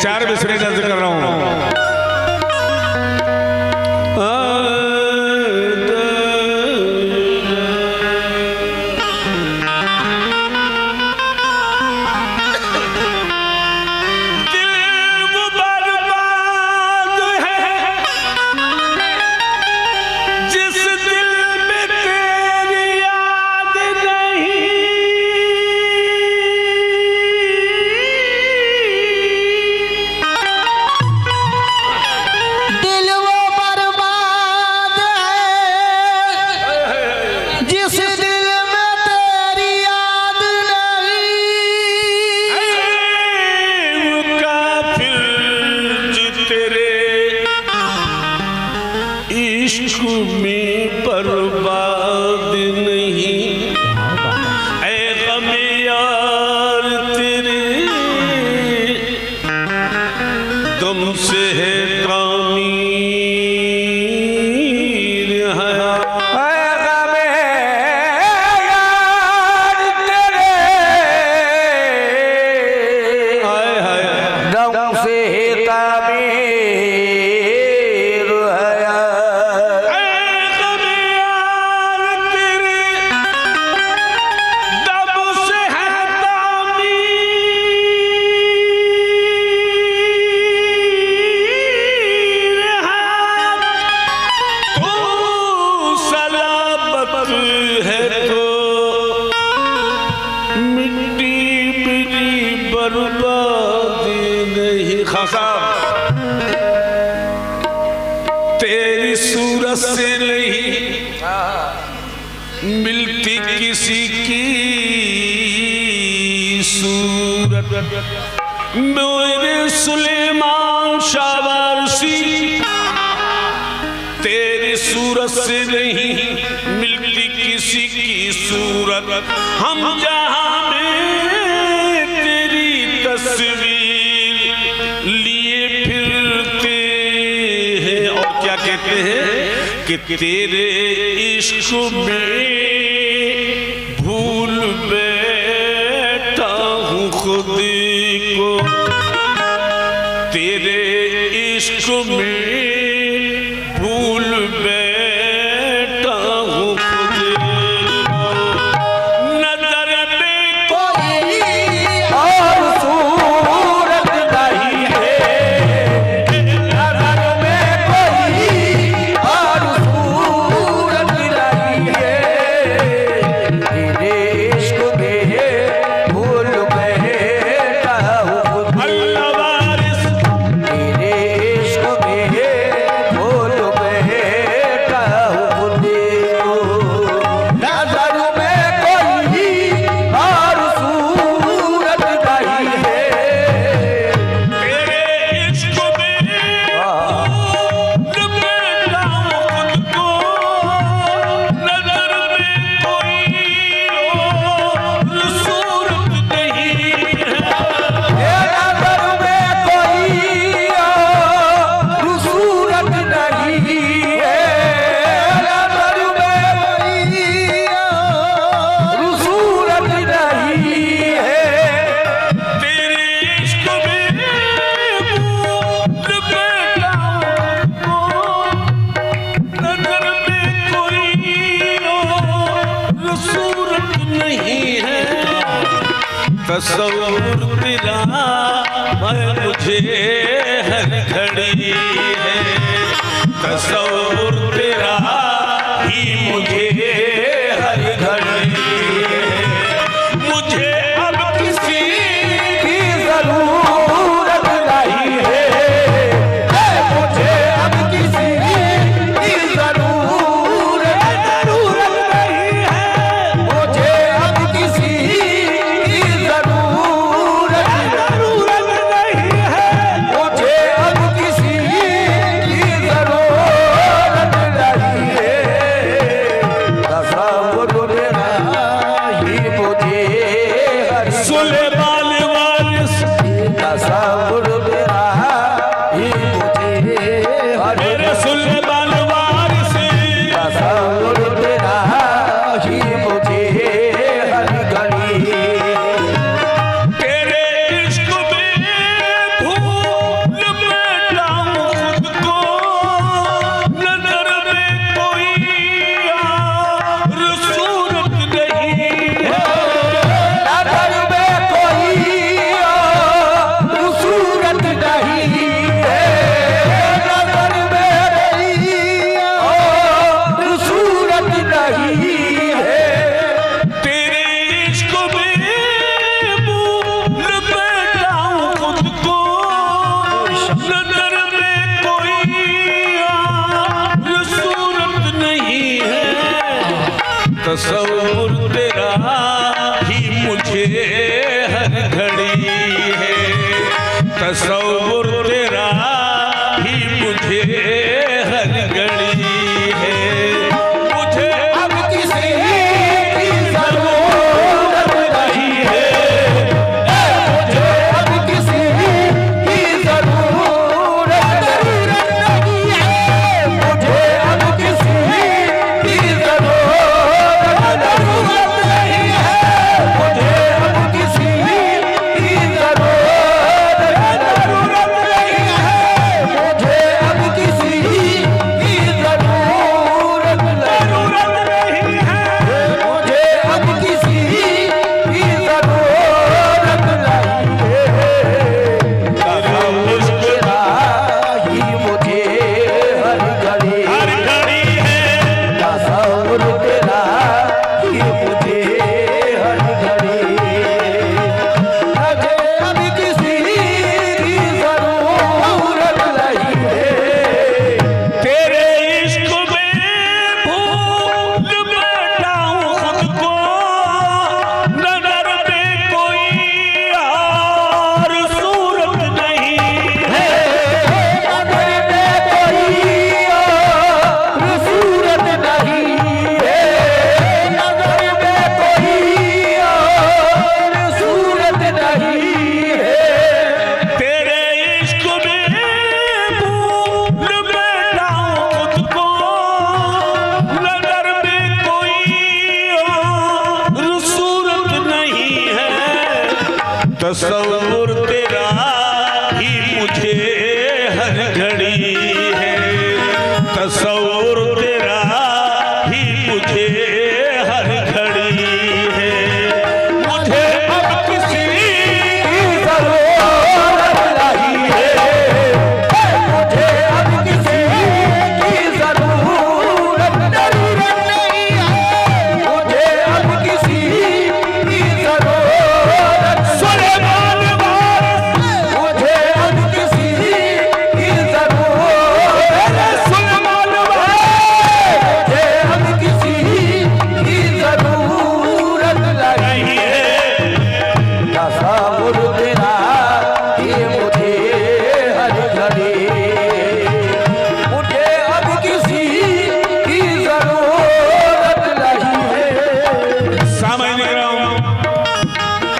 चार मिसरे दर्ज कर रहा हूं। तेरी सूरत से नहीं मिलती किसी की सूरत, मेरे सुलेमान शावारसी तेरी सूरत से नहीं मिलती किसी की सूरत। हम जहां में तेरी तस्वीर लिए फिरते हैं और क्या कहते हैं कि तेरे इश्क में भूल बैठा हूँ खुद को, तेरे इश्क में भूल बैठा हूँ खुद को। नजर में कोई और सूरत नहीं है, नजर में कोई और सूरत नहीं है, तेरे इश्क में भूल बैठा हूँ खुद को। अल्लाह वारिस तेरे इश्क में भूल बैठा हूँ खुद को। नजर में कोई और सूरत नहीं है, तेरे इश्क में भूल बैठा हूँ खुद को। नजर में कोई और सूरत नहीं है, नजर में कोई और सूरत नहीं है, नजर में कोई और सूरत नहीं है, तेरे इश्क में भूल बैठा हूँ, नजर में कोई और सूरत नहीं है। तस्वुर तेरा है मुझे हर घड़ी है, तस्वुर तेरा ही मुझे हर घड़ी है। मुझे अब किसी की जरूरत नहीं है, मुझे अब किसी की जरूरत नहीं है, मुझे अब किसी की जरूरत नहीं है, मुझे अब किसी की जरूरत नहीं है। तस्वुर मेरा ही मुझे हर सुलेमान वारिस, तस्वुर मेरा ही मुझे हर मेरे सुलेमान वारिस, तस्वुर मेरा ही मुझे हर घड़ी, तेरे इश्क में भूल तसव्वुर तेरा ही मुझे हर घड़ी है, तसव्वुर तेरा ही मुझे हर घड़ी है। मुझे अब किसी की जरूरत नहीं है, मुझे अब किसी की जरूरत नहीं है, मुझे अब किसी की जरूरत नहीं है, मुझे अब किसी की जरूरत नहीं है, मुझे अब किसी की जरूरत नहीं है, मुझे अब किसी की जरूरत नहीं है। तेरा ही मुझे हर घड़ी है, तसव्वुर तेरा ही मुझे हर घड़ी, मुझे अब किसी की जरूरत नहीं है। तेरे इश्क में भूल बैठा हूँ खुद को, नजर में कोई और सूरत नहीं है, नजर में कोई और सूरत नहीं है, नजर में कोई और सूरत नहीं है। तेरे इश्क में भूल बैठा हूँ खुद को, नजर में कोई और सूरत नहीं है, तसव्वुर तेरा ही मुझे हर घड़ी है, तसव्वुर तेरा ही मुझे हर घड़ी है। मुझे अब किसी की जरूरत नहीं है, मुझे अब किसी की जरूरत नहीं है, मुझे अब किसी की जरूरत सुलेमान वारिस, मुझे अब किसी की जरूरत सुलेमान वारिस, मुझे अब किसी की जरूरत नहीं है। तसव्वुर तेरा ही मुझे हर घड़ी, मुझे अब किसी की जरूरत नहीं है। सामने कर रहा हूं,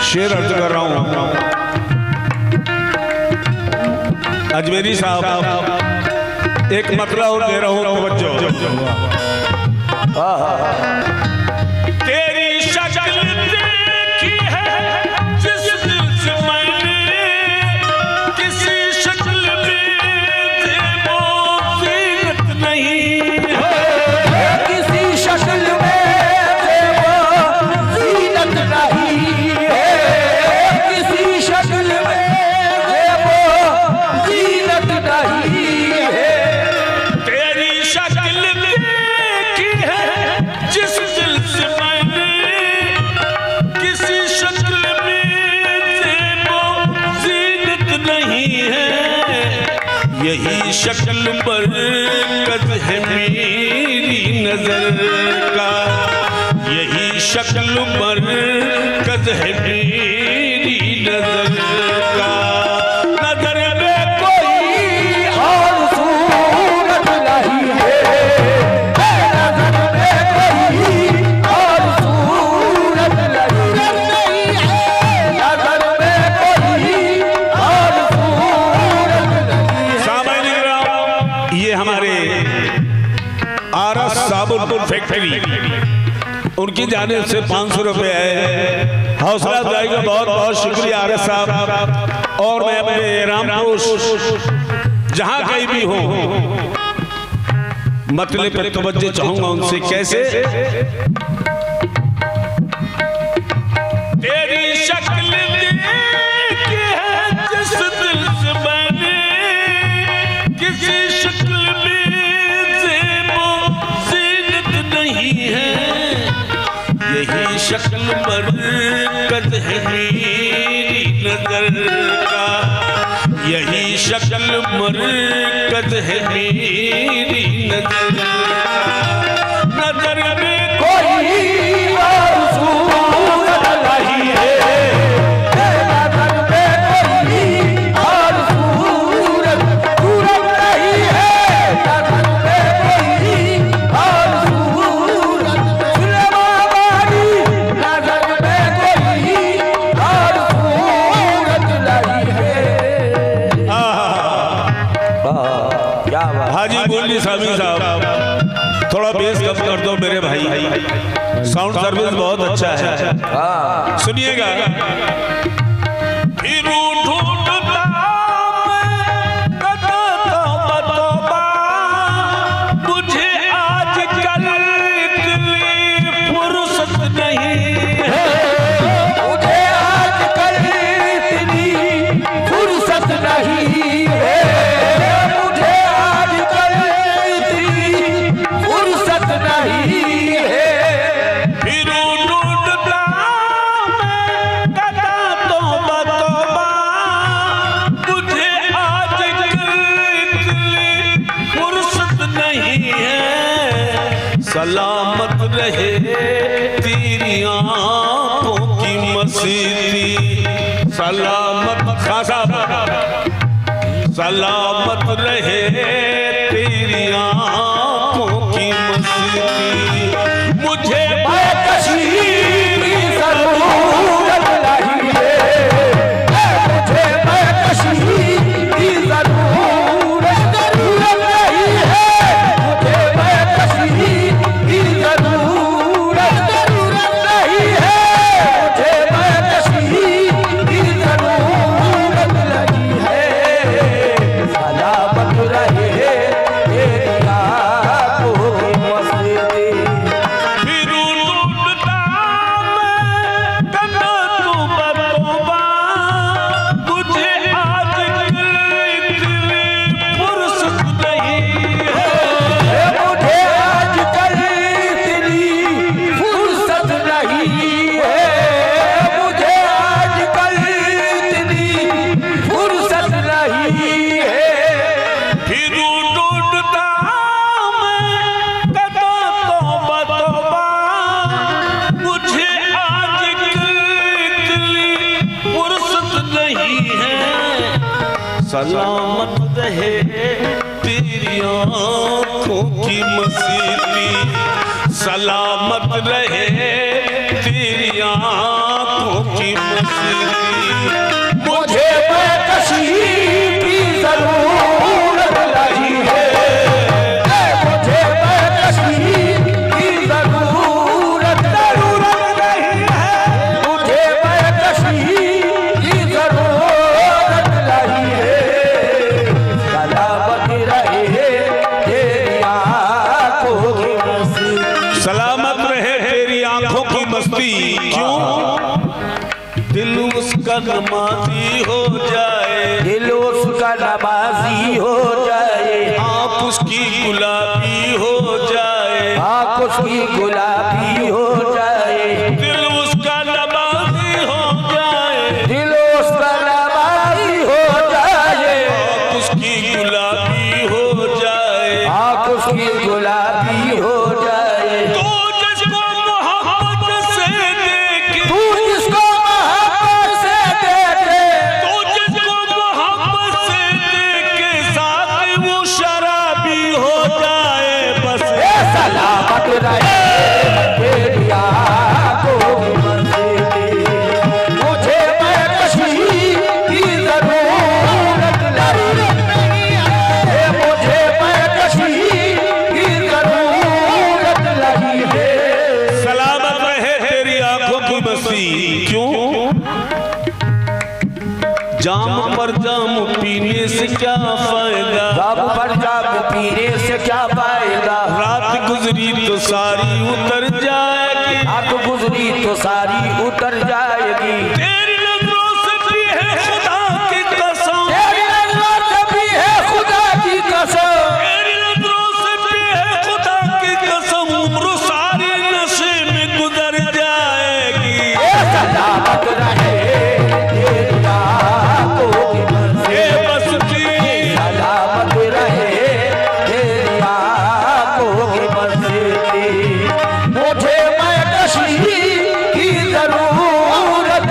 शेर अर्ज कर रहा हूं। अजमेरी साहब एक मतला और दे रहा हूं, तवज्जो। तेरी शक्ल देखी है जिस दिल से मैंने, किसी शक्ल में ज़ेबो ज़ीनत नहीं है, किसी शक्ल में ज़ेबो ज़ीनत नहीं है, किसी शक्ल में ज़ेबो ज़ीनत नहीं है। तेरी शक्ल देखी है जिस दिल से मैंने, किसी शक्ल में ज़ेबो ज़ीनत नहीं है, यही शक्ल मरकज़ है मेरी नजर का, यही शक्ल मरकज़ है मेरी नजर का। नजर में कोई और सूरत नहीं है, नजर में कोई और सूरत नहीं है, नजर में कोई और सूरत नहीं है। सामने ये हमारे आरस साबुन फैक्ट्री, उनकी जानिब से 500 रुपए है। हौसला अफजाई का बहुत बहुत शुक्रिया आरस साहब। और मैं अपने रामपुर जहां कहीं भी हूं, मतले पर तवज्जो चाहूंगा उनसे। कैसे? तेरी शक्ल देखी है जिस दिल से मैंने, किसी शक्ल में ज़ेबो ज़ीनत नहीं है, यही शक्ल मरकज़ है मेरी नजर का, यही शक्ल मरकज़ है मेरी नजर का। नजर में कोई सामी साहब थोड़ा बेस कम कर दो मेरे भाई, साउंड सर्विस बहुत अच्छा है। सुनिएगा। सलामत रहे तेरी आंखों की मसीती, सलामत सलामत रहे तेरी आंखों की मसीती। मुझे सलामत रहे तेरी आंखों की मसीती, सलामत रहे तेरी आंखों की मसीती। मुझे बेकशी की जरूरत नहीं है, मुझे बेकशी की जरूरत नहीं है, मुझे बेकशी की जरूरत नहीं है। सलामत रहे तेरी आंखों की मस्ती, क्यों? दिल उसका नमाजी हो जाए, दिल उसका नमाजी हो जाए, आँख उसकी गुलाबी हो जाए, आँख उसकी गुलाबी हो जाए, दिल उसका नमाजी हो जाए, दिल उसका नमाजी हो जाए, आँख उसकी गुलाबी हो जाए, आँख उसकी गुलाबी हो जाए। तो जिसको मोहब्बत से देखे, तू जिसको मोहब्बत से देखे, तो जिसको मोहब्बत से देखे, साथ वो शराबी हो जाए बस। सलामत रहे तेरी आंखों की मसीती, मुझे बेकशी की जरूरत नहीं है, मुझे बेकशी की जरूरत नहीं है। सलामत रहे तेरी आंखों की मस्ती, क्यों? जाम पर जाम पीने से क्या फायदा, जाम पर जाम पीने से क्या फायदा, रात गुजरी तो सारी उतर जाएगी, रात गुजरी तो सारी उतर जाएगी। तेरी नजरों से भी है खुदा की कसम, तेरी नजरों से भी है खुदा की कसम, तेरी नजरों से भी है खुदा की कसम, उम्र सारी नशे में गुजर जाएगी। सलामत रहे तेरी आंखों की मसीती, बसती सलामत रहे तेरी आंखों की मसीती, मुझे बेकशी की जरूरत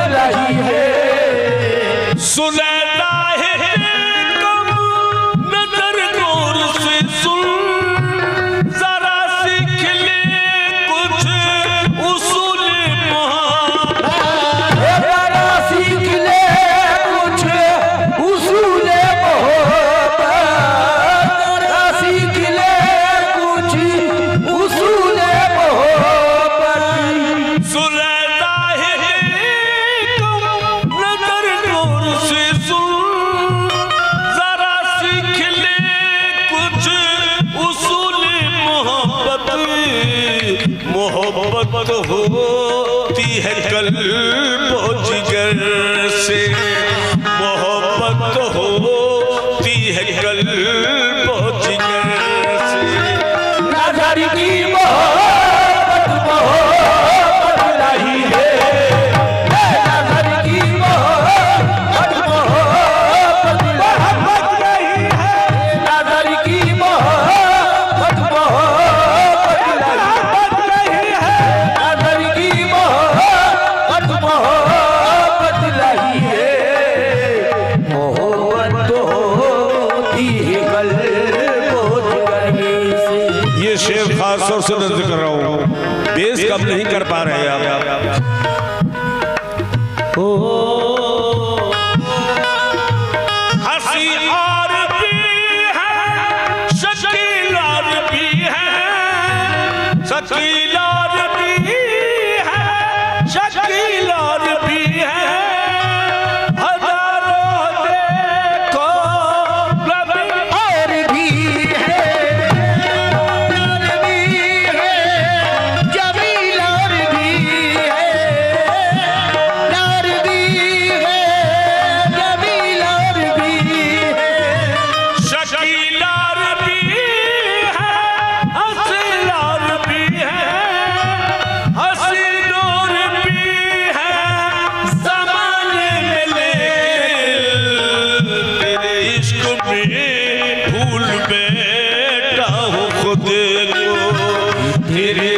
मोहब्बत होती है कल्बो जिगर से, मोहब्बत होती है कल्बो जिगर से। नजर की मोहब्बत मोहब्बत नहीं है, नजर की मोहब्बत मोहब्बत नहीं है, नजर की मोहब्बत मोहब्बत नहीं है, नजर की मोहब्बत मोहब्बत नहीं है, मोहब्बत होती है कल्बो जिगर से। ये शेर खास तौर से नजर कर रहा हूँ, बेस कम नहीं कर पा रहे आप। हंसी और भी है, शकील और भी है, शकील और भी है, शकील और भी है। हजारों देखो रबी और भी है, और भी है, जमील और भी है, और भी है, जमील और भी है, शकील और भी है, हसीन और भी है, हसीन और भी है। ज़माने में ले तेरे इश्क में भूल बैठा हूँ खुद को, तेरे